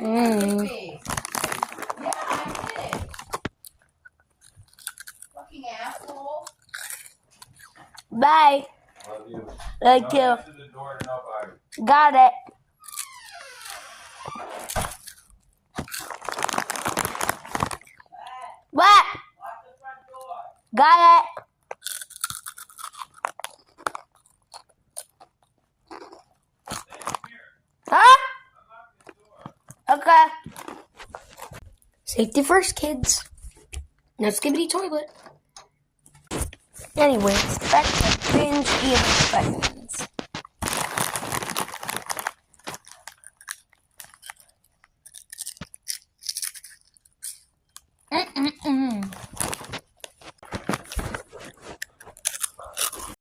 Yeah, I did. Fucking asshole. Bye. Love you. Thank you. Answer the door to nobody. Got it. What? Lock the front door. Got it. Huh? Okay. Safety first, kids. No skibbity toilet. Anyways, back to binge eating.